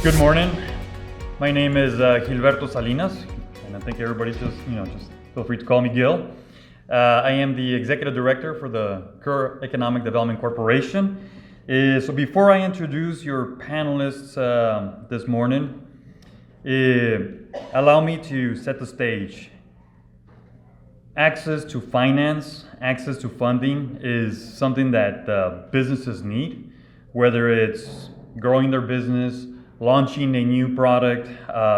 Good morning. My name is Gilberto Salinas, and I think everybody just feel free to call me Gil. I am the Executive Director for the Kerrville Economic Development Corporation. So before I introduce your panelists this morning, allow me to set the stage. Access to finance, access to funding is something that businesses need, whether it's growing their business, launching a new product,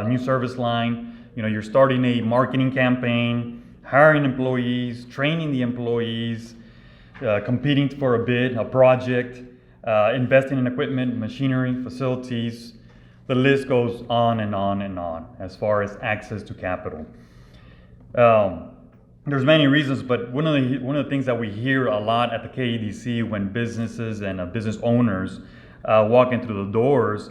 new service line, you're starting a marketing campaign, hiring employees, training the employees, competing for a bid, a project, investing in equipment, machinery, facilities. The list goes on and on and on as far as access to capital. There's many reasons, but one of the things that we hear a lot at the KEDC when businesses and business owners walk into the doors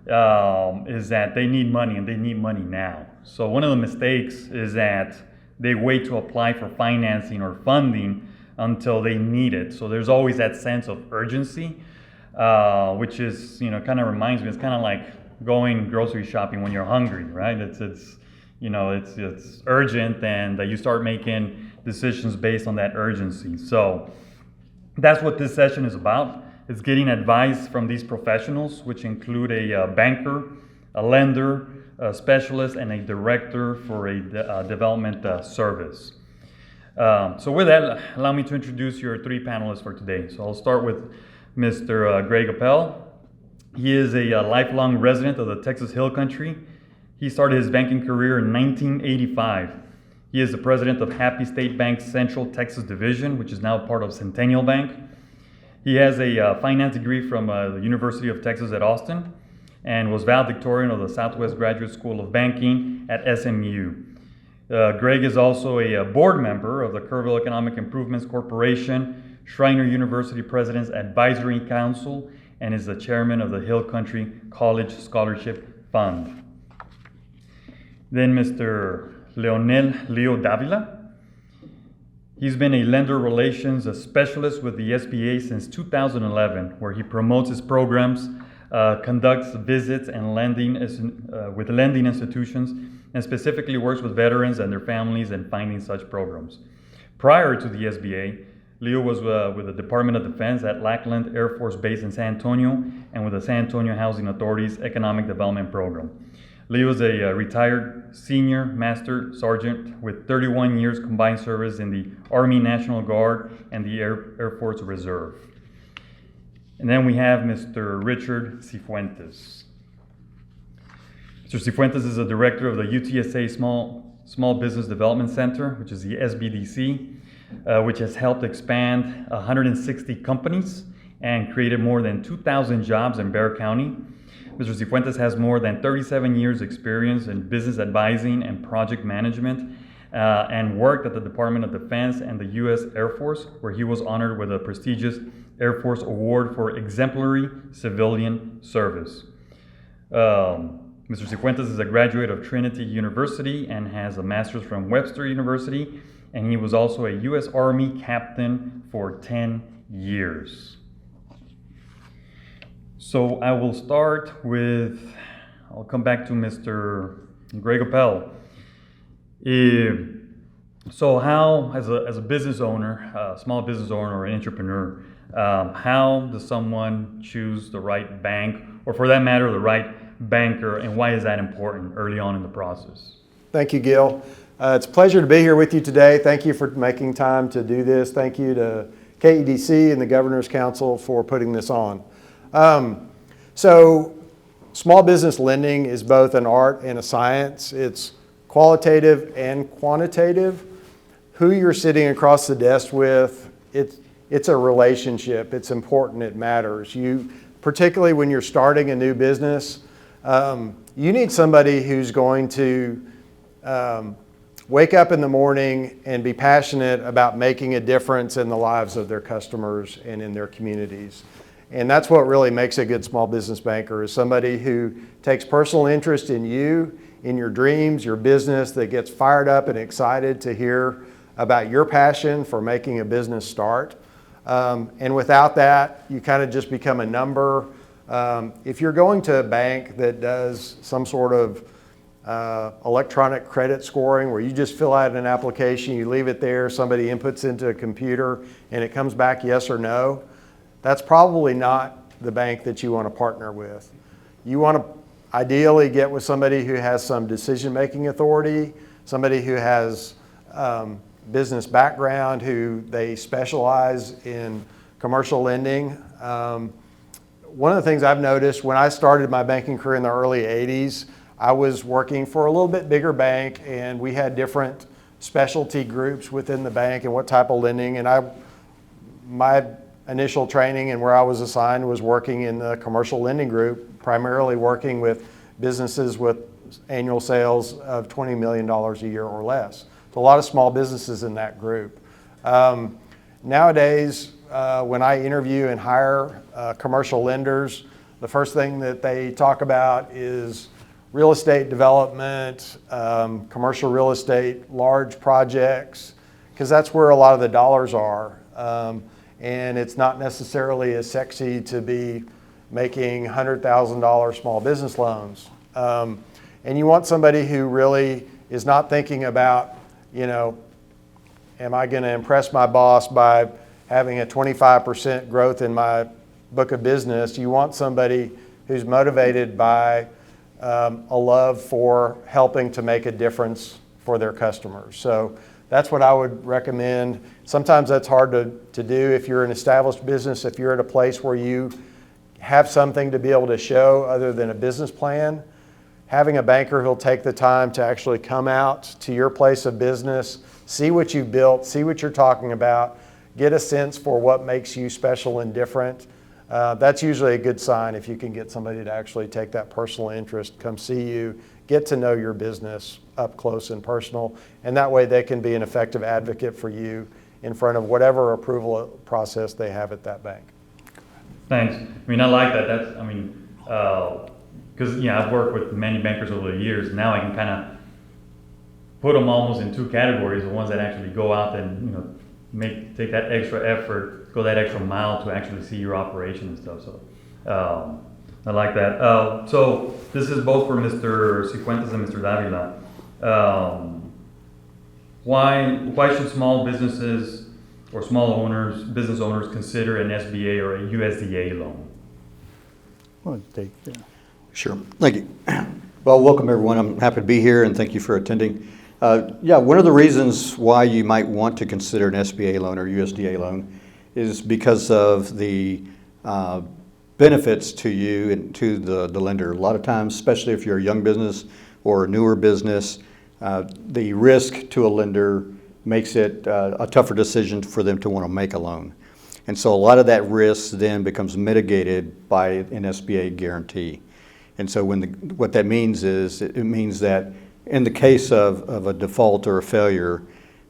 is that they need money, and they need money now. So one of the mistakes is that they wait to apply for financing or funding until they need it. So there's always that sense of urgency, which is, kind of reminds me, it's kind of like going grocery shopping when you're hungry, right? It's urgent, and you start making decisions based on that urgency. So that's what this session is about. It's getting advice from these professionals, which include a banker, a lender, a specialist, and a director for a development service. So with that, allow me to introduce your three panelists for today. So I'll start with Mr. Greg Appel. He is a lifelong resident of the Texas Hill Country. He started his banking career in 1985. He is the president of Happy State Bank's Central Texas Division, which is now part of Centennial Bank. He has a finance degree from the University of Texas at Austin and was valedictorian of the Southwest Graduate School of Banking at SMU. Greg is also a board member of the Kerrville Economic Improvements Corporation, Schreiner University President's Advisory Council, and is the chairman of the Hill Country College Scholarship Fund. Then Mr. Leo Davila. He's been a lender relations specialist with the SBA since 2011, where he promotes his programs, conducts visits and with lending institutions, and specifically works with veterans and their families in finding such programs. Prior to the SBA, Leo was with the Department of Defense at Lackland Air Force Base in San Antonio and with the San Antonio Housing Authority's Economic Development Program. Leo is a retired senior master sergeant with 31 years combined service in the Army National Guard and the Air Force Reserve. And then we have Mr. Richard Cifuentes. Mr. Cifuentes is the director of the UTSA Small Business Development Center, which is the SBDC, which has helped expand 160 companies and created more than 2,000 jobs in Bexar County. Mr. Cifuentes has more than 37 years experience in business advising and project management and worked at the Department of Defense and the U.S. Air Force, where he was honored with a prestigious Air Force Award for exemplary civilian service. Mr. Cifuentes is a graduate of Trinity University and has a master's from Webster University, and he was also a U.S. Army captain for 10 years. So I will start I'll come back to Mr. Greg Appel. So how, as a business owner, a small business owner or an entrepreneur, how does someone choose the right bank, or for that matter, the right banker, and why is that important early on in the process? Thank you, Gil. It's a pleasure to be here with you today. Thank you for making time to do this. Thank you to KEDC and the Governor's Council for putting this on. So small business lending is both an art and a science. It's qualitative and quantitative. Who you're sitting across the desk with, it's a relationship. It's important. It matters. Particularly when you're starting a new business, you need somebody who's going to wake up in the morning and be passionate about making a difference in the lives of their customers and in their communities. And that's what really makes a good small business banker, is somebody who takes personal interest in you, in your dreams, your business, that gets fired up and excited to hear about your passion for making a business start. And without that, you kind of just become a number If you're going to a bank that does some sort of electronic credit scoring where you just fill out an application, you leave it there, somebody inputs into a computer and it comes back yes or no, that's probably not the bank that you want to partner with. You want to ideally get with somebody who has some decision-making authority, somebody who has business background, who they specialize in commercial lending. One of the things I've noticed when I started my banking career in the early 80s, I was working for a little bit bigger bank and we had different specialty groups within the bank and what type of lending. And my initial training and where I was assigned was working in the commercial lending group, primarily working with businesses with annual sales of $20 million a year or less. So a lot of small businesses in that group. Nowadays, when I interview and hire commercial lenders, the first thing that they talk about is real estate development, commercial real estate, large projects, because that's where a lot of the dollars are. And it's not necessarily as sexy to be making $100,000 small business loans. And you want somebody who really is not thinking about, you know, am I going to impress my boss by having a 25% growth in my book of business? You want somebody who's motivated by a love for helping to make a difference for their customers. So that's what I would recommend. Sometimes that's hard to do if you're an established business, if you're at a place where you have something to be able to show other than a business plan. Having a banker who'll take the time to actually come out to your place of business, see what you've built, see what you're talking about, get a sense for what makes you special and different. That's usually a good sign if you can get somebody to actually take that personal interest, come see you, get to know your business up close and personal, and that way they can be an effective advocate for you in front of whatever approval process they have at that bank. Thanks. I mean, I like that. That's, I mean, because I've worked with many bankers over the years. Now I can kind of put them almost in two categories: the ones that actually go out and take that extra effort, go that extra mile to actually see your operation and stuff. So I like that. So this is both for Mr. Cifuentes and Mr. Davila. Why should small businesses or business owners consider an SBA or a USDA loan? Well, take that. Sure. Thank you. Well, welcome everyone. I'm happy to be here and thank you for attending. One of the reasons why you might want to consider an SBA loan or USDA loan is because of the benefits to you and to the lender. A lot of times, especially if you're a young business or a newer business, the risk to a lender makes it a tougher decision for them to want to make a loan. And so a lot of that risk then becomes mitigated by an SBA guarantee. And so what that means is, it means that in the case of a default or a failure,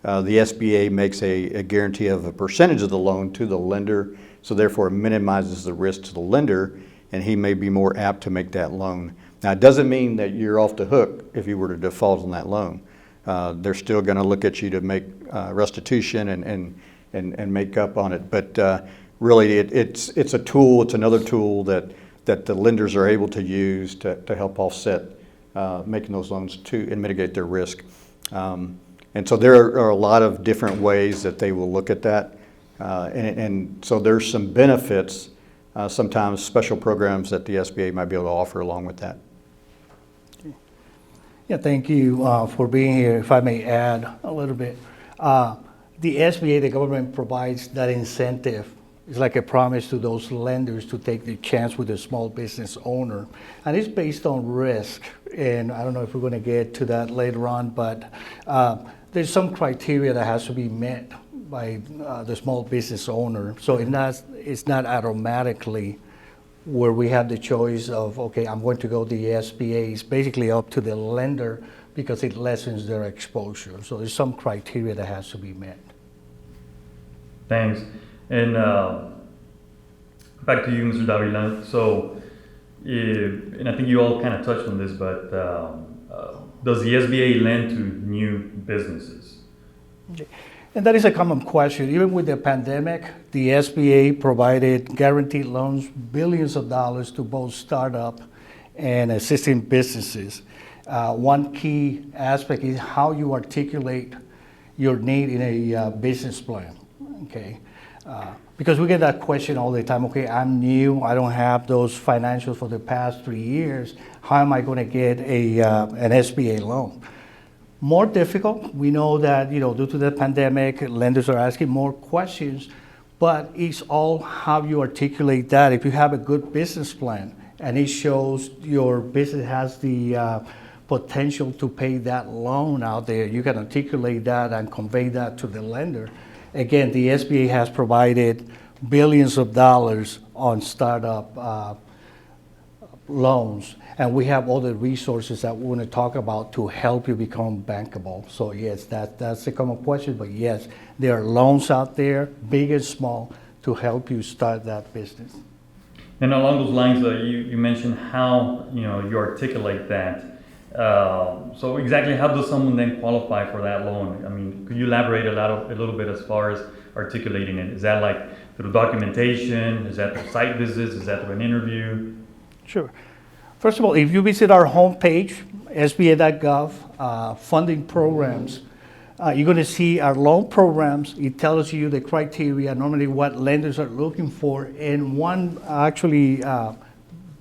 the SBA makes a guarantee of a percentage of the loan to the lender, so therefore it minimizes the risk to the lender, and he may be more apt to make that loan. Now, it doesn't mean that you're off the hook if you were to default on that loan. They're still going to look at you to make restitution and make up on it. But really, it's a tool. It's another tool that the lenders are able to use to help offset making those loans and mitigate their risk. And so there are a lot of different ways that they will look at that. And so there's some benefits, sometimes special programs that the SBA might be able to offer along with that. Yeah, thank you for being here. If I may add a little bit. The SBA, the government provides that incentive. It's like a promise to those lenders to take the chance with a small business owner. And it's based on risk. And I don't know if we're going to get to that later on, but there's some criteria that has to be met by the small business owner. So it's not automatically where we have the choice of, okay, I'm going to go to the SBA. It's basically up to the lender because it lessens their exposure. So there's some criteria that has to be met. Thanks. And back to you, Mr. Davila. So, and I think you all kind of touched on this, but does the SBA lend to new businesses? And that is a common question. Even with the pandemic, the SBA provided guaranteed loans, billions of dollars to both startup and existing businesses. One key aspect is how you articulate your need in a business plan. Okay, because we get that question all the time. Okay, I'm new. I don't have those financials for the past 3 years. How am I going to get an SBA loan? More difficult. We know that due to the pandemic, lenders are asking more questions, but it's all how you articulate that. If you have a good business plan and it shows your business has the potential to pay that loan out there, you can articulate that and convey that to the lender. Again, the SBA has provided billions of dollars on startup loans, and we have all the resources that we want to talk about to help you become bankable. So yes, that's a common question, but yes, there are loans out there, big and small, to help you start that business. And along those lines, you mentioned how you articulate that. So exactly how does someone then qualify for that loan? I mean, could you elaborate a little bit as far as articulating it? Is that like through documentation? Is that through site visits? Is that through an interview? Sure. First of all, if you visit our homepage, sba.gov, funding programs, you're going to see our loan programs. It tells you the criteria, normally what lenders are looking for, and one actually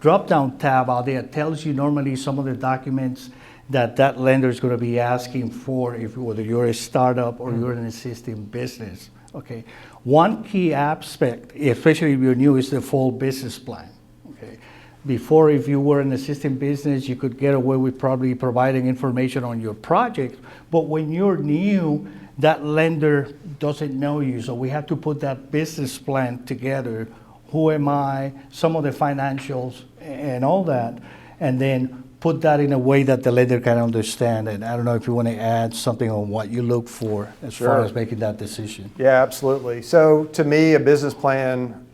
drop-down tab out there tells you normally some of the documents that lender is going to be asking for, whether you're a startup or you're an existing business. Okay. One key aspect, especially if you're new, is the full business plan. Okay. Before, if you were an existing business, you could get away with probably providing information on your project. But when you're new, that lender doesn't know you. So we have to put that business plan together. Who am I? Some of the financials and all that. And then put that in a way that the lender can understand. And I don't know if you want to add something on what you look for as Sure. far as making that decision. Yeah, absolutely. So to me, a business plan,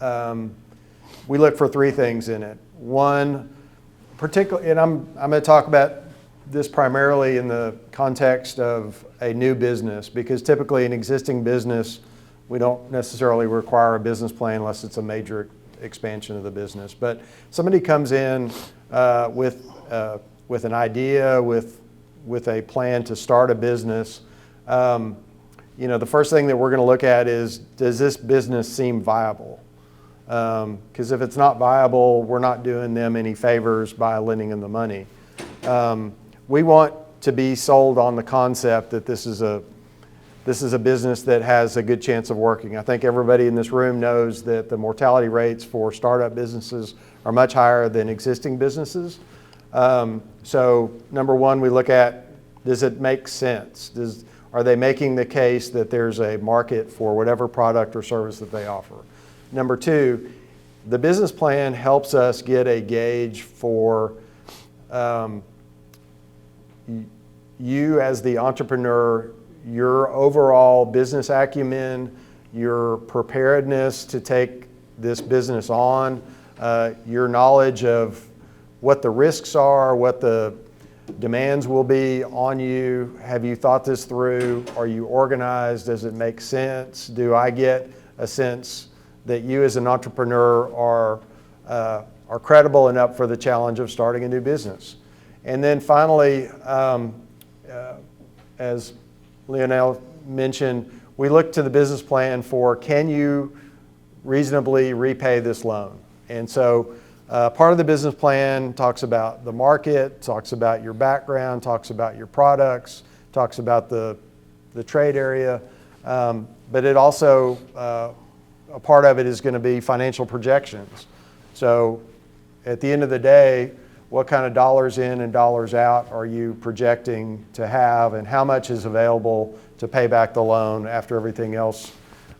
we look for three things in it. One, particularly, and I'm going to talk about this primarily in the context of a new business, because typically an existing business, we don't necessarily require a business plan unless it's a major expansion of the business. But somebody comes in with an idea, with a plan to start a business. The first thing that we're going to look at is, does this business seem viable? Because if it's not viable, we're not doing them any favors by lending them the money. We want to be sold on the concept that this is a business that has a good chance of working. I think everybody in this room knows that the mortality rates for startup businesses are much higher than existing businesses. So number one, we look at, does it make sense? Are they making the case that there's a market for whatever product or service that they offer? Number two, the business plan helps us get a gauge for you as the entrepreneur, your overall business acumen, your preparedness to take this business on, your knowledge of what the risks are, what the demands will be on you. Have you thought this through? Are you organized? Does it make sense? Do I get a sense that you as an entrepreneur are credible and up for the challenge of starting a new business? And then finally, as Leonel mentioned, we look to the business plan for, can you reasonably repay this loan? And so part of the business plan talks about the market, talks about your background, talks about your products, talks about the trade area, but it also, a part of it is going to be financial projections. So at the end of the day, what kind of dollars in and dollars out are you projecting to have, and how much is available to pay back the loan after everything else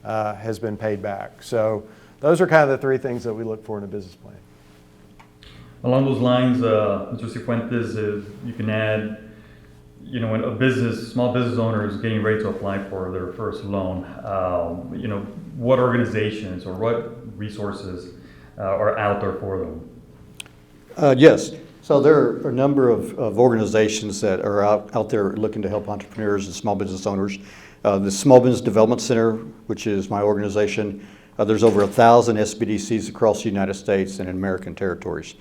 has been paid back? So those are kind of the three things that we look for in a business plan. Along those lines, Mr. Cifuentes, you can add, when a small business owner is getting ready to apply for their first loan, what organizations or what resources are out there for them? Yes. So there are a number of organizations that are out there looking to help entrepreneurs and small business owners. The Small Business Development Center, which is my organization, there's over 1,000 SBDCs across the United States and in American territories.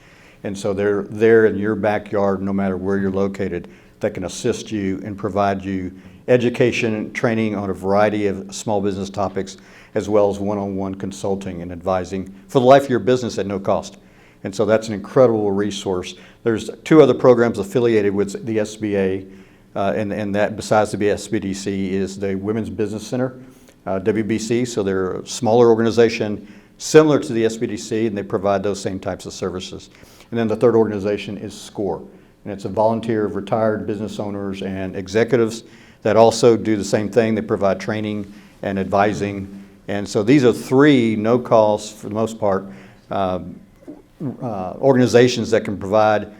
And so they're there in your backyard, no matter where you're located, that can assist you and provide you education and training on a variety of small business topics, as well as one-on-one consulting and advising for the life of your business at no cost. And so that's an incredible resource. There's 2 other programs affiliated with the SBA, and that besides the SBDC is the Women's Business Center, WBC. So they're a smaller organization similar to the SBDC, and they provide those same types of services. And then the third organization is SCORE, and it's a volunteer of retired business owners and executives that also do the same thing. They provide training and advising. And so these are 3 no-cost, for the most part, organizations that can provide,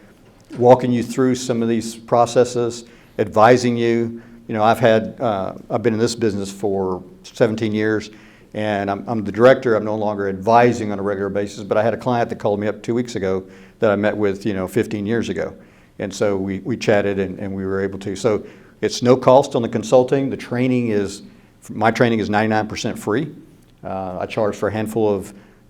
walking you through some of these processes, advising you. You know, I've been in this business for 17 years, and I'm the director. I'm no longer advising on a regular basis, but I had a client that called me up 2 weeks ago that I met with, 15 years ago. And so we chatted and we were able to. So it's no cost on the consulting. My training is 99% free. I charge for a handful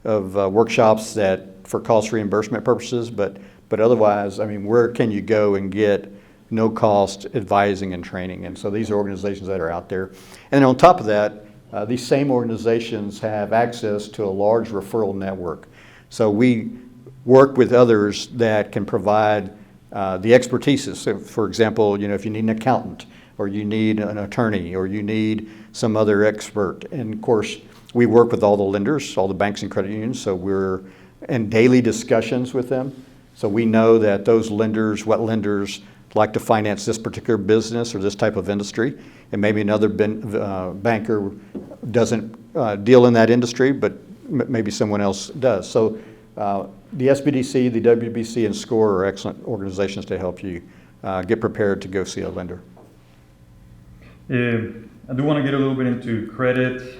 of workshops for cost reimbursement purposes, but otherwise, I mean, where can you go and get no cost advising and training? And so these are organizations that are out there. And on top of that, these same organizations have access to a large referral network. So we work with others that can provide the expertise. So for example, if you need an accountant, or you need an attorney, or you need some other expert. And of course, we work with all the lenders, all the banks and credit unions, so we're in daily discussions with them. So we know that those lenders, what lenders like to finance this particular business or this type of industry, and maybe another banker doesn't deal in that industry, but maybe someone else does. So the SBDC, the WBC, and SCORE are excellent organizations to help you get prepared to go see a lender. I do want to get a little bit into credit,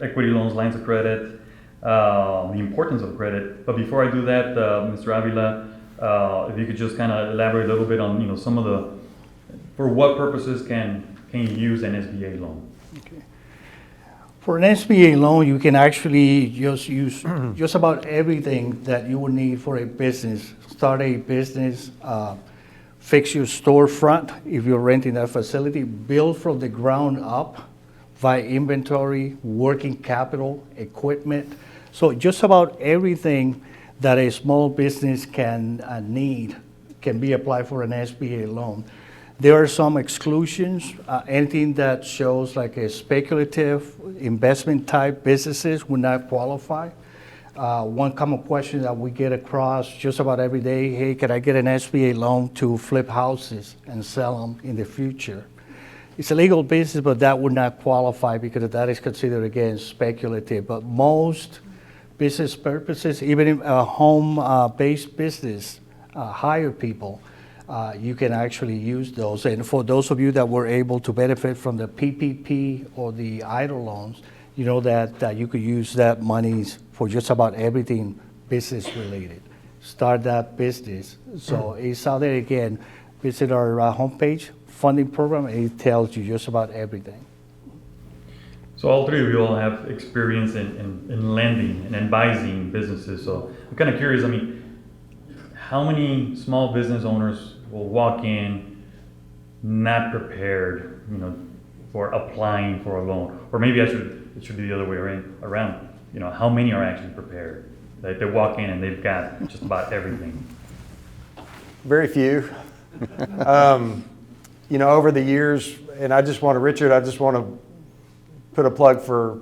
equity loans, lines of credit, the importance of credit. But before I do that, Mr. Avila, if you could just kind of elaborate a little bit on, some of for what purposes can you use an SBA loan? Okay. For an SBA loan, you can actually just use just about everything that you would need for a business. Start a business, fix your storefront if you're renting that facility, build from the ground up via inventory, working capital, equipment. So just about everything that a small business can need can be applied for an SBA loan. There are some exclusions. Anything that shows like a speculative investment type businesses would not qualify. One common question that we get across just about every day, hey, can I get an SBA loan to flip houses and sell them in the future? It's a legal business, but that would not qualify because that is considered, again, speculative. But most business purposes, even in a home-based business, hire people, you can actually use those. And for those of you that were able to benefit from the PPP or the EIDL loans, you know that you could use that monies for just about everything business related. Start that business. So it's out there again. Visit our homepage, funding program, and it tells you just about everything. So all 3 of you all have experience in lending and advising businesses. So I'm kind of curious, how many small business owners will walk in not prepared, for applying for a loan? Or maybe it should be the other way around. How many are actually prepared? Like they walk in and they've got just about everything. Very few. Over the years, and Richard, I just want to put a plug for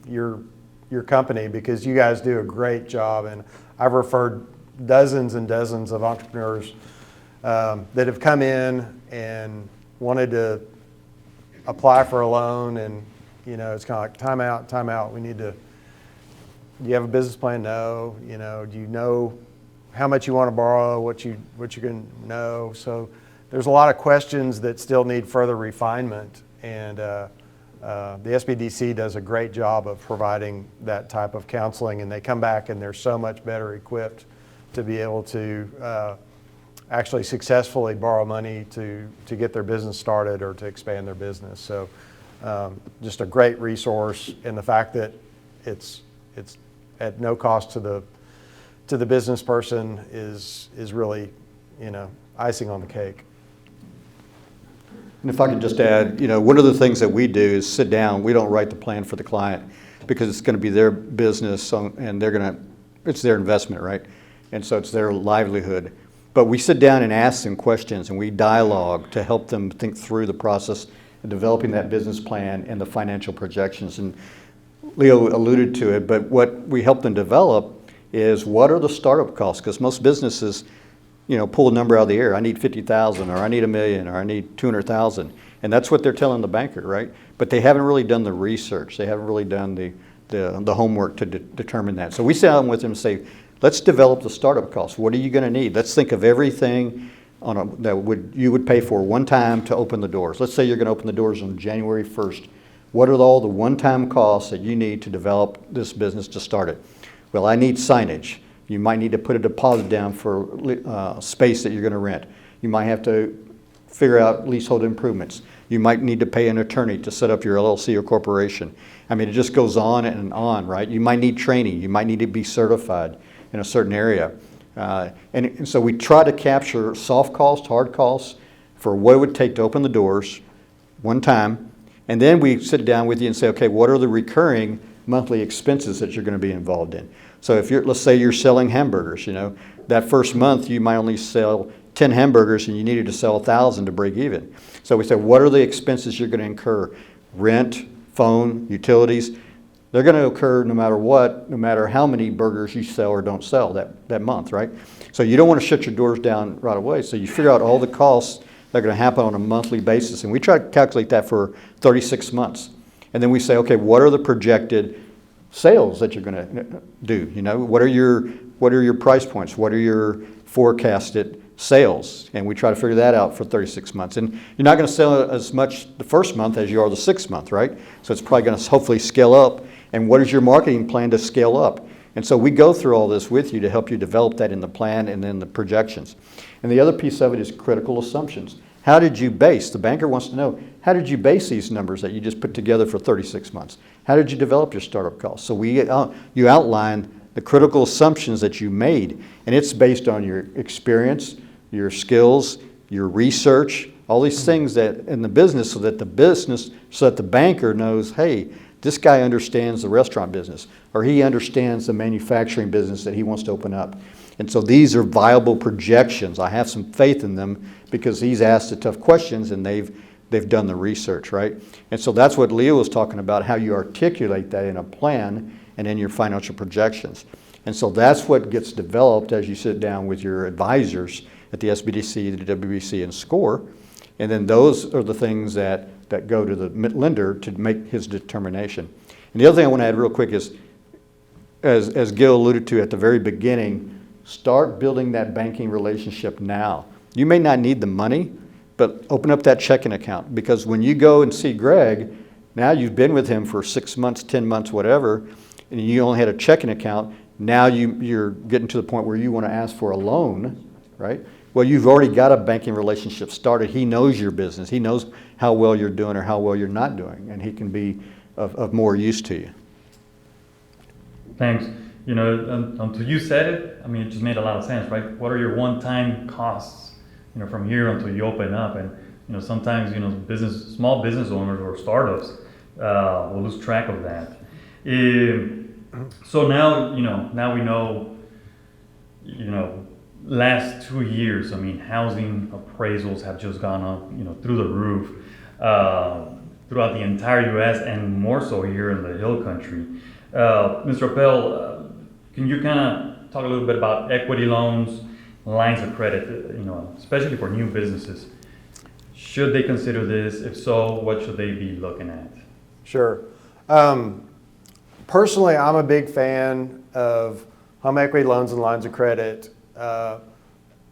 your company because you guys do a great job, and I've referred dozens and dozens of entrepreneurs that have come in and wanted to apply for a loan, and it's kind of like time out. Do you have a business plan? No. Do you know how much you want to borrow? What you're going to know? So there's a lot of questions that still need further refinement, and the SBDC does a great job of providing that type of counseling, and they come back and they're so much better equipped to be able to actually successfully borrow money to get their business started or to expand their business. So just a great resource, and the fact that it's at no cost to the business person is really, icing on the cake. And if I could just add, one of the things that we do is sit down. We don't write the plan for the client because it's going to be their business and it's their investment, right? And so it's their livelihood. But we sit down and ask them questions, and we dialogue to help them think through the process of developing that business plan and the financial projections. And Leo alluded to it, but what we help them develop is what are the startup costs? Because most businesses, pull a number out of the air. I need 50,000, or I need $1 million, or I need 200,000, and that's what they're telling the banker, right? But they haven't really done the research. They haven't really done the homework to determine that. So we sit down with them and say, let's develop the startup costs. What are you going to need? Let's think of everything that you would pay for one time to open the doors. Let's say you're going to open the doors on January 1st. What are all the one-time costs that you need to develop this business to start it? Well, I need signage. You might need to put a deposit down for space that you're going to rent. You might have to figure out leasehold improvements. You might need to pay an attorney to set up your LLC or corporation. I mean, it just goes on and on, right? You might need training. You might need to be certified in a certain area. And so we try to capture soft costs, hard costs for what it would take to open the doors one time. And then we sit down with you and say, okay, what are the recurring monthly expenses that you're going to be involved in? So if let's say you're selling hamburgers, that first month you might only sell 10 hamburgers and you needed to sell 1,000 to break even. So we say, what are the expenses you're going to incur? Rent, phone, utilities. They're going to occur no matter what, no matter how many burgers you sell or don't sell that month, right? So you don't want to shut your doors down right away. So you figure out all the costs that are going to happen on a monthly basis. And we try to calculate that for 36 months. And then we say, okay, what are the projected sales that you're going to do? What are your price points? What are your forecasted sales? And we try to figure that out for 36 months. And you're not going to sell as much the first month as you are the 6th month, right? So it's probably going to hopefully scale up. And what is your marketing plan to scale up? And so we go through all this with you to help you develop that in the plan and then the projections. And the other piece of it is critical assumptions. How did you base? The banker wants to know, how did you base these numbers that you just put together for 36 months? How did you develop your startup costs? So you outline the critical assumptions that you made, and it's based on your experience, your skills, your research, all these things that in the business, so that the banker knows, hey, this guy understands the restaurant business, or he understands the manufacturing business that he wants to open up. And so these are viable projections. I have some faith in them because he's asked the tough questions and they've done the research, right? And so that's what Leo was talking about, how you articulate that in a plan and in your financial projections. And so that's what gets developed as you sit down with your advisors at the SBDC, the WBC, and SCORE. And then those are the things that go to the lender to make his determination. And the other thing I want to add real quick is, as Gil alluded to at the very beginning, start building that banking relationship now. You may not need the money, but open up that checking account, because when you go and see Greg, now you've been with him for 6 months, 10 months, whatever, and you only had a checking account. Now you're getting to the point where you want to ask for a loan, right? Well, you've already got a banking relationship started. He knows your business. He knows how well you're doing or how well you're not doing, and he can be of more use to you. Thanks. Until you said it, it just made a lot of sense, right? What are your one-time costs, from here until you open up? And, sometimes, small business owners or startups will lose track of that. So now, now we know, last 2 years, housing appraisals have just gone up, through the roof, throughout the entire U.S. and more so here in the Hill Country. Mr. Appel, can you kind of talk a little bit about equity loans, lines of credit, especially for new businesses? Should they consider this? If so, what should they be looking at? Sure. Personally, I'm a big fan of home equity loans and lines of credit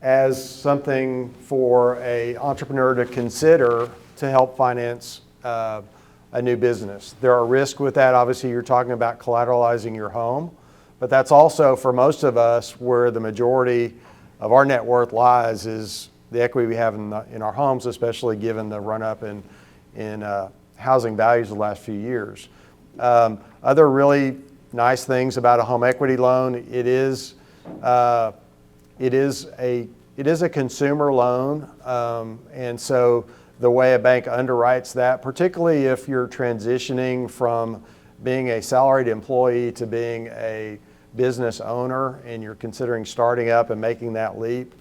as something for an entrepreneur to consider to help finance a new business. There are risks with that. Obviously, you're talking about collateralizing your home, but that's also, for most of us, where the majority of our net worth lies is the equity we have in our homes, especially given the run up in housing values the last few years. Other really nice things about a home equity loan, it is a consumer loan, and so the way a bank underwrites that, particularly if you're transitioning from being a salaried employee to being a business owner and you're considering starting up and making that leap,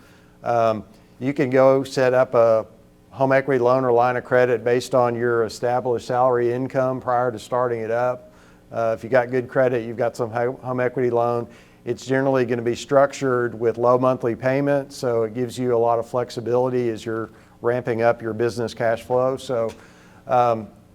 you can go set up a home equity loan or line of credit based on your established salary income prior to starting it up. If you got good credit, you've got some home equity loan. It's generally going to be structured with low monthly payments, so it gives you a lot of flexibility as you're ramping up your business cash flow. So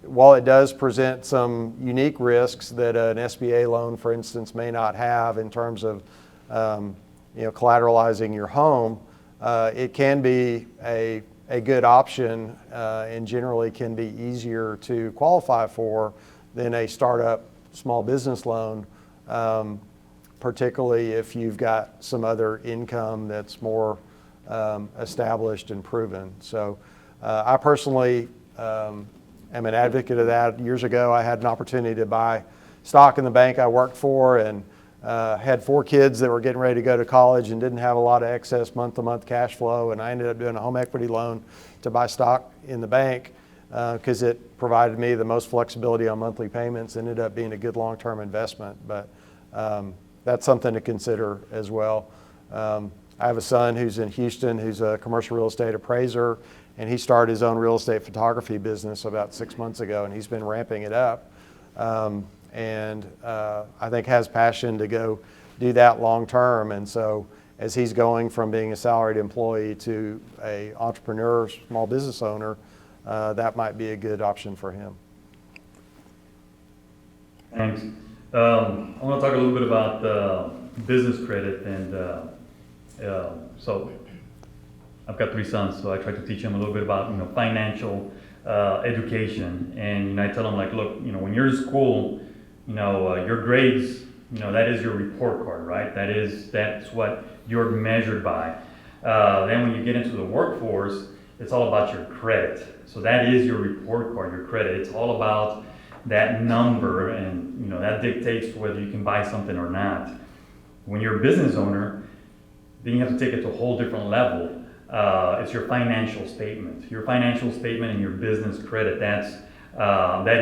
while it does present some unique risks that an SBA loan, for instance, may not have in terms of collateralizing your home, it can be a good option and generally can be easier to qualify for than a startup small business loan, particularly if you've got some other income that's more established and proven. So I personally am an advocate of that. Years ago, I had an opportunity to buy stock in the bank I worked for, and had 4 kids that were getting ready to go to college and didn't have a lot of excess month-to-month cash flow, and I ended up doing a home equity loan to buy stock in the bank because it provided me the most flexibility on monthly payments. Ended up being a good long-term investment, but that's something to consider as well. I have a son who's in Houston who's a commercial real estate appraiser, and he started his own real estate photography business about 6 months ago, and he's been ramping it up. And I think has passion to go do that long term. And so as he's going from being a salaried employee to a entrepreneur, small business owner, that might be a good option for him. Thanks. I want to talk a little bit about business credit, and so I've got 3 sons, so I try to teach them a little bit about financial education, and I tell them, like, look, when you're in school, your grades, that is your report card, right? That's what you're measured by. Then when you get into the workforce, it's all about your credit. So that is your report card, your credit. It's all about that number, and that dictates whether you can buy something or not. When you're a business owner, then you have to take it to a whole different level. It's your financial statement. Your financial statement and your business credit, that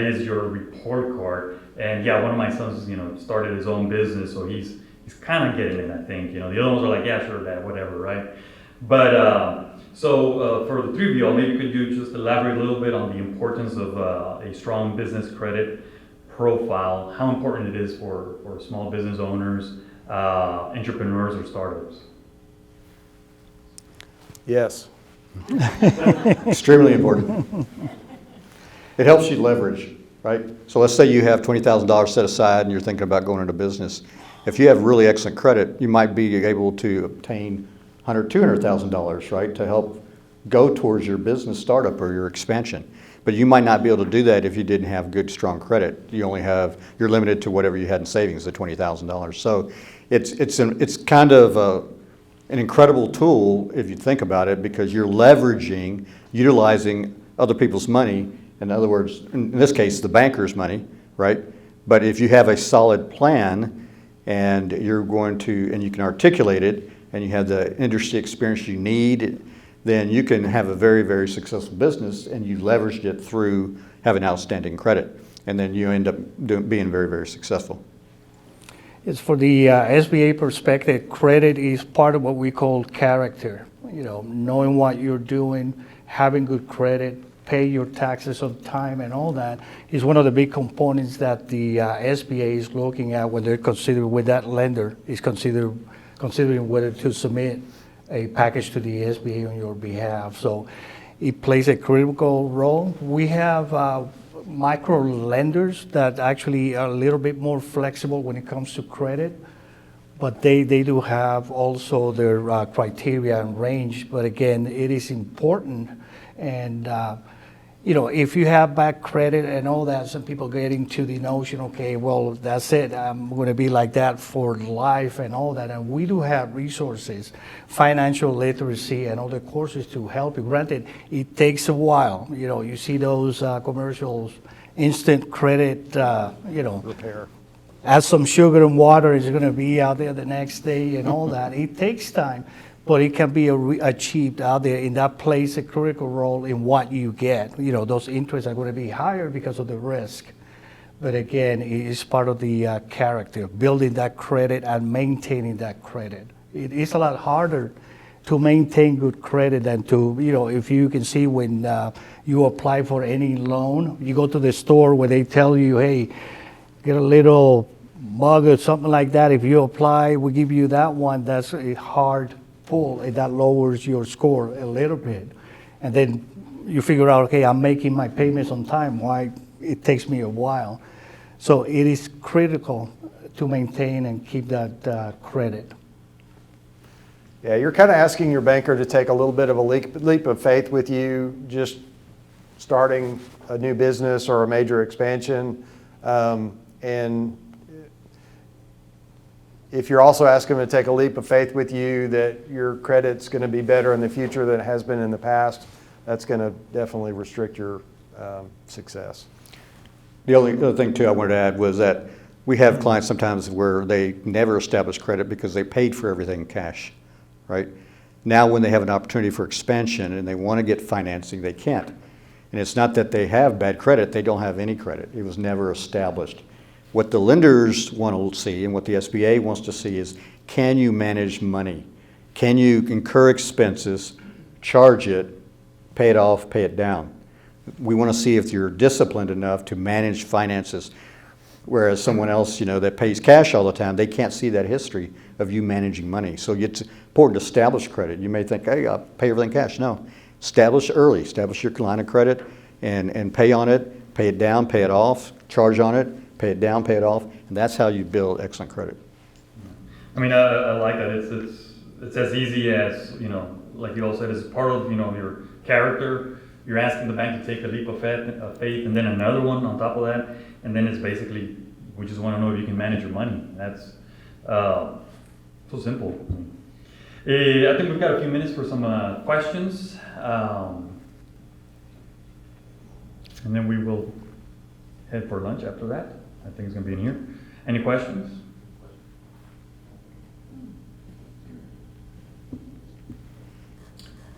is your report card. And yeah, one of my sons, started his own business, so he's kind of getting it, I think. The other ones are like, yeah, sure, Dad, whatever, right? But so for the 3 of y'all, maybe could you just elaborate a little bit on the importance of a strong business credit profile, how important it is for small business owners, entrepreneurs, or startups? Yes. Extremely important. It helps you leverage, right? So let's say you have $20,000 set aside and you're thinking about going into business. If you have really excellent credit, you might be able to obtain $100,000, $200,000, right, to help go towards your business startup or your expansion. But you might not be able to do that if you didn't have good, strong credit. You're limited to whatever you had in savings, the $20,000. So it's kind of an incredible tool if you think about it, because you're utilizing other people's money. In other words, in this case, the banker's money, right? But if you have a solid plan and you can articulate it, and you have the industry experience you need, then you can have a very, very successful business, and you leveraged it through having outstanding credit, and then you end up being very, very successful. It's for the SBA perspective, credit is part of what we call character. Knowing what you're doing, having good credit, pay your taxes on time, and all that is one of the big components that the SBA is looking at when they're considering, with that lender is considering whether to submit a package to the SBA on your behalf. So it plays a critical role. We have micro lenders that actually are a little bit more flexible when it comes to credit, but they do have also their criteria and range. But again, it is important, and if you have bad credit and all that, some people get into the notion, okay, well, that's it. I'm going to be like that for life and all that. And we do have resources, financial literacy and other courses to help you. Granted, it takes a while. You see those commercials, instant credit, Repair. add some sugar and water, it's going to be out there the next day and all that. It takes time, but it can be achieved out there, and that plays a critical role in what you get. Those interests are going to be higher because of the risk. But again, it is part of the character, building that credit and maintaining that credit. It is a lot harder to maintain good credit than to, if you can see when you apply for any loan, you go to the store where they tell you, hey, get a little mug or something like that. If you apply, we give you that one. That's a hard pull, and that lowers your score a little bit. And then you figure out, okay, I'm making my payments on time. Why it takes me a while? So it is critical to maintain and keep that credit. Yeah, you're kind of asking your banker to take a little bit of a leap of faith with you, just starting a new business or a major expansion. And if you're also asking them to take a leap of faith with you that your credit's going to be better in the future than it has been in the past, that's going to definitely restrict your success. The only other thing too I wanted to add was that we have clients sometimes where they never establish credit because they paid for everything in cash, right? Now when they have an opportunity for expansion and they want to get financing, they can't. And it's not that they have bad credit, they don't have any credit. It was never established. What the lenders want to see and what the SBA wants to see is, can you manage money? Can you incur expenses, charge it, pay it off, pay it down? We want to see if you're disciplined enough to manage finances. Whereas someone else, that pays cash all the time, they can't see that history of you managing money. So it's important to establish credit. You may think, hey, I'll pay everything cash. No, establish early. Establish your line of credit and pay on it, pay it down, pay it off, charge on it, pay it down, pay it off, and that's how you build excellent credit. I mean, I like that. It's as easy as, like you all said, it's part of, your character. You're asking the bank to take a leap of faith and then another one on top of that. And then it's basically, we just want to know if you can manage your money. That's so simple. I think we've got a few minutes for some questions. And then we will head for lunch after that. I think it's going to be in here. Any questions?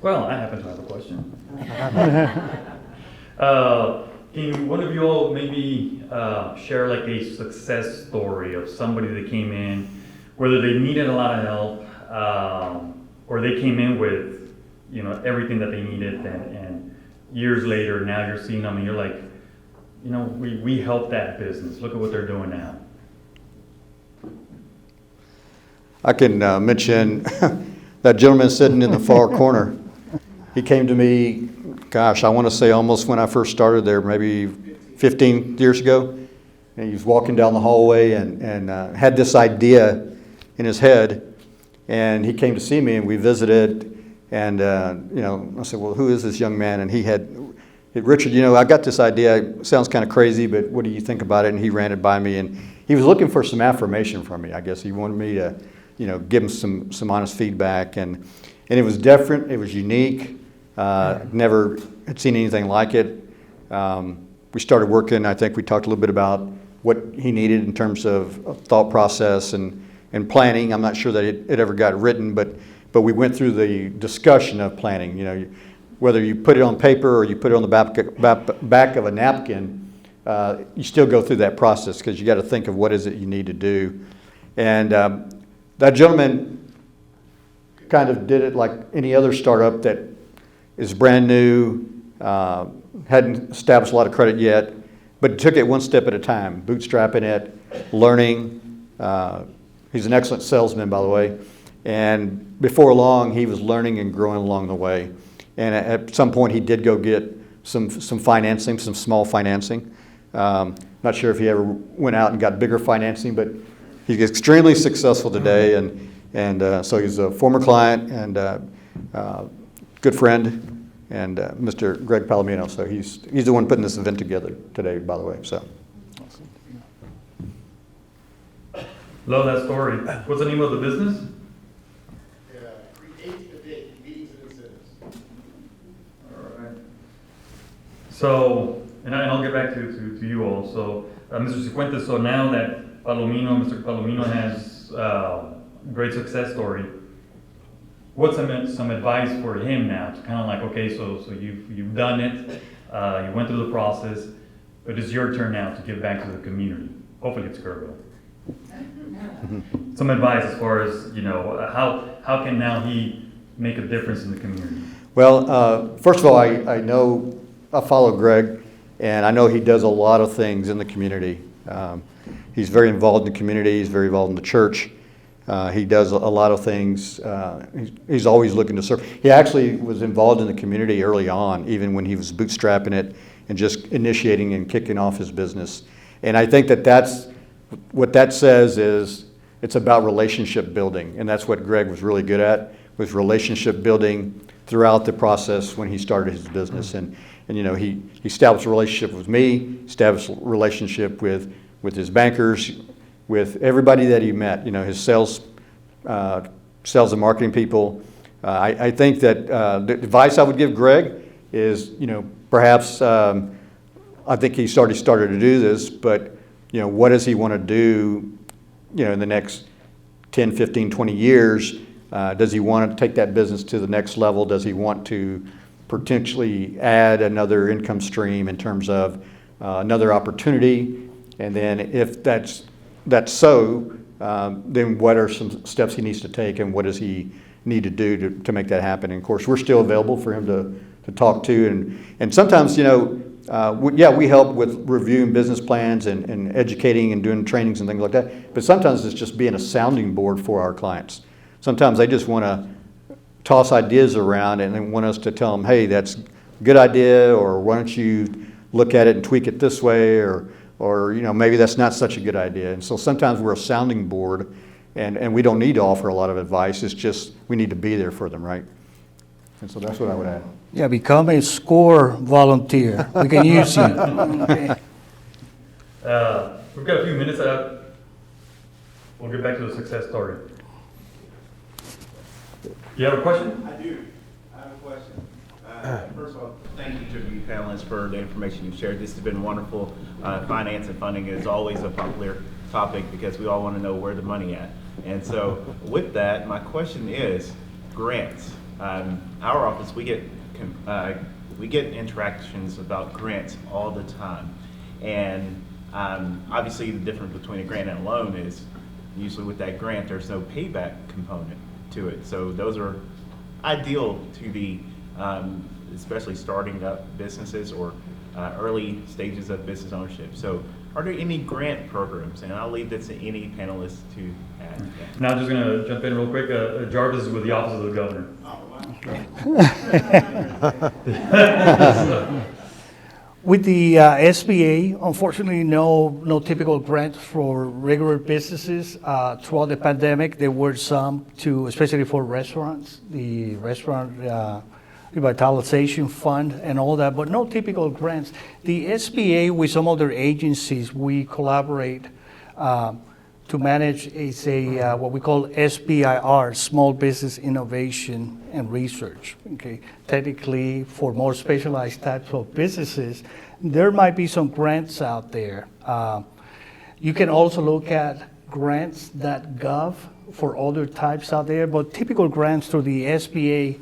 Well, I happen to have a question. Can one of you all maybe share like a success story of somebody that came in, whether they needed a lot of help, or they came in with, everything that they needed, and years later, now you're seeing them and you're like, we helped that business. Look at what they're doing now. I can mention that gentleman sitting in the far corner. He came to me, gosh, I want to say almost when I first started there, maybe 15 years ago. And he was walking down the hallway and had this idea in his head. And he came to see me and we visited. And, I said, well, who is this young man? And he had, Richard, I got this idea. It sounds kind of crazy, but what do you think about it? And he ran it by me. And he was looking for some affirmation from me. I guess he wanted me to, give him some honest feedback. And it was different. It was unique. Never had seen anything like it. We started working. I think we talked a little bit about what he needed in terms of thought process and planning. I'm not sure that it ever got written, but we went through the discussion of planning. Whether you put it on paper or you put it on the back of a napkin, you still go through that process because you got to think of what is it you need to do. And that gentleman kind of did it like any other startup that is brand new, hadn't established a lot of credit yet, but took it one step at a time, bootstrapping it, learning. He's an excellent salesman, by the way. And before long, he was learning and growing along the way. And at some point, he did go get some financing, some small financing. Not sure if he ever went out and got bigger financing, but he's extremely successful today. And so he's a former client and good friend. Mr. Greg Palomino. So he's the one putting this event together today, by the way. So. Love that story. What's the name of the business? Create a day, meetings and incentives. All right. So, and I'll get back to you all. So, Mr. Cifuentes, so now that Mr. Palomino has great success story, what's some advice for him now? To kind of like, okay, so you've done it, you went through the process, but it's your turn now to give back to the community. Hopefully it's Kerrville. Some advice as far as, how can now he make a difference in the community? Well, first of all, I follow Greg, and I know he does a lot of things in the community. He's very involved in the community. He's very involved in the church. He does a lot of things. He's always looking to serve. He actually was involved in the community early on, even when he was bootstrapping it and just initiating and kicking off his business. And I think that's what that says is it's about relationship building, and that's what Greg was really good at, was relationship building throughout the process when he started his business. And he established a relationship with me, established a relationship with his bankers, with everybody that he met, his sales and marketing people. I think that the advice I would give Greg is, perhaps I think he started to do this, but what does he want to do, in the next 10, 15, 20 years? Does he want to take that business to the next level? Does he want to potentially add another income stream in terms of another opportunity? And then if that's so, then what are some steps he needs to take, and what does he need to do to make that happen? And of course, we're still available for him to talk to. And sometimes, we help with reviewing business plans and educating and doing trainings and things like that. But sometimes it's just being a sounding board for our clients. Sometimes they just want to toss ideas around and they want us to tell them, hey, that's a good idea, or why don't you look at it and tweak it this way, or maybe that's not such a good idea. And so sometimes we're a sounding board, and we don't need to offer a lot of advice. It's just we need to be there for them, right? And so that's what I would add. Yeah, become a SCORE volunteer. We can use you. Okay. We've got a few minutes. We'll get back to the success story. You have a question? I do. I have a question. First of all, thank each of you panelists for the information you've shared. This has been wonderful. Finance and funding is always a popular topic because we all want to know where the money at. And so with that, my question is grants. Our office, we get interactions about grants all the time. And obviously the difference between a grant and a loan is usually with that grant, there's no payback component to it. So those are ideal to the, especially starting up businesses or early stages of business ownership. So are there any grant programs? And I'll leave this to any panelist to add. Now I'm just going to jump in real quick. Jarvis is with the Office of the Governor. With the SBA, unfortunately, no typical grants for regular businesses. Throughout the pandemic, there were some especially for restaurants, the restaurant revitalization fund and all that, but no typical grants. The SBA, with some other agencies, we collaborate to manage what we call SBIR, Small Business Innovation and Research. Okay, technically, for more specialized types of businesses, there might be some grants out there. You can also look at grants.gov for other types out there, but typical grants through the SBA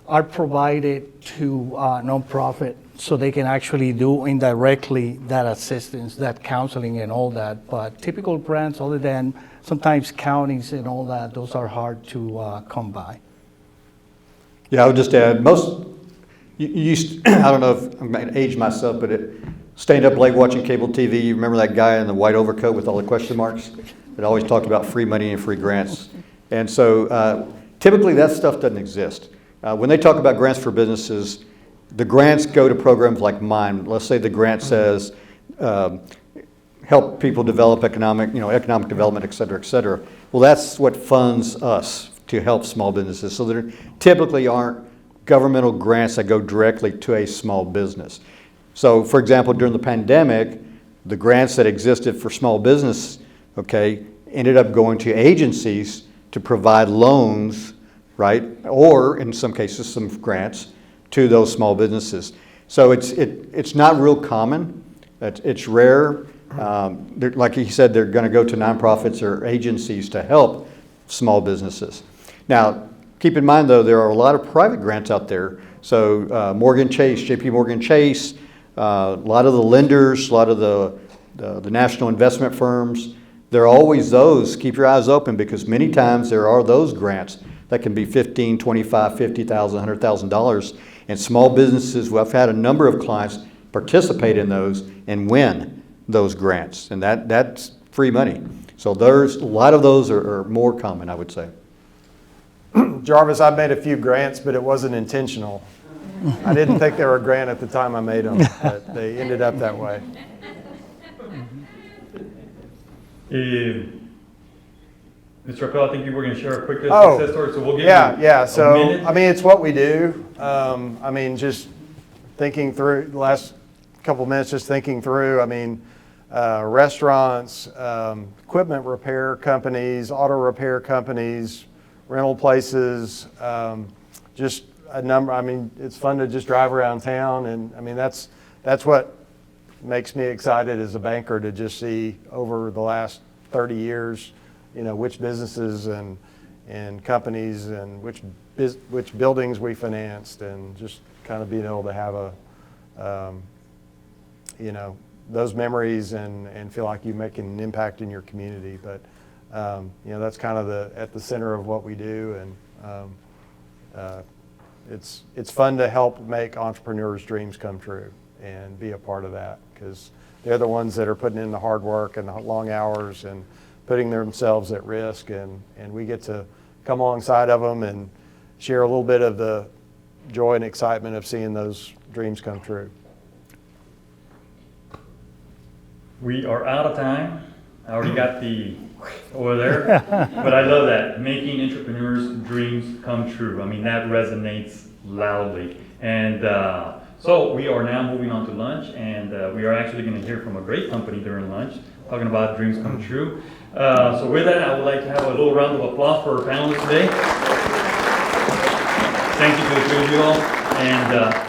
are provided to nonprofit, so they can actually do indirectly that assistance, that counseling and all that. But typical grants, other than sometimes counties and all that, those are hard to come by. Yeah, I would just add, I don't know if I'm going to age myself, but staying up late watching cable TV, you remember that guy in the white overcoat with all the question marks that always talked about free money and free grants? And so typically that stuff doesn't exist. When they talk about grants for businesses, the grants go to programs like mine. Let's say the grant says help people develop economic development, et cetera, et cetera. Well, that's what funds us to help small businesses. So there typically aren't governmental grants that go directly to a small business. So, for example, during the pandemic, the grants that existed for small business, okay, ended up going to agencies to provide loans, right? Or in some cases, some grants to those small businesses. So it's not real common. It's rare. Like he said, they're going to go to nonprofits or agencies to help small businesses. Now, keep in mind though, there are a lot of private grants out there. So Morgan Chase, JP Morgan Chase, a lot of the lenders, a lot of the national investment firms, there are always those. Keep your eyes open, because many times there are those grants that can be $15,000, $25,000, $50,000, $100,000. And small businesses, well, I've had a number of clients participate in those and win those grants. And that's free money. So there's a lot of those are more common, I would say. Jarvis, I made a few grants, but it wasn't intentional. I didn't think they were a grant at the time I made them, but they ended up that way. Mr. Appel, I think you were going to share a quick Oh, success story, so we'll give yeah. you So, a minute. I mean, it's what we do. I mean, just thinking through the last couple of minutes, just thinking through, I mean, restaurants, equipment repair companies, auto repair companies, rental places, just a number. I mean, it's fun to just drive around town, and I mean, that's what makes me excited as a banker, to just see over the last 30 years, you know, which businesses and companies and which buildings we financed, and just kind of being able to have a, you know, those memories and feel like you're making an impact in your community. But, you know, that's kind of at the center of what we do. And it's fun to help make entrepreneurs' dreams come true and be a part of that, because they're the ones that are putting in the hard work and the long hours and putting themselves at risk, and we get to come alongside of them and share a little bit of the joy and excitement of seeing those dreams come true. We are out of time. I already got the over there, but I love that, making entrepreneurs' dreams come true. I mean, that resonates loudly. And so we are now moving on to lunch, and we are actually going to hear from a great company during lunch, talking about dreams come true. So with that, I would like to have a little round of applause for our panelists today. Thank you to the three of you all, and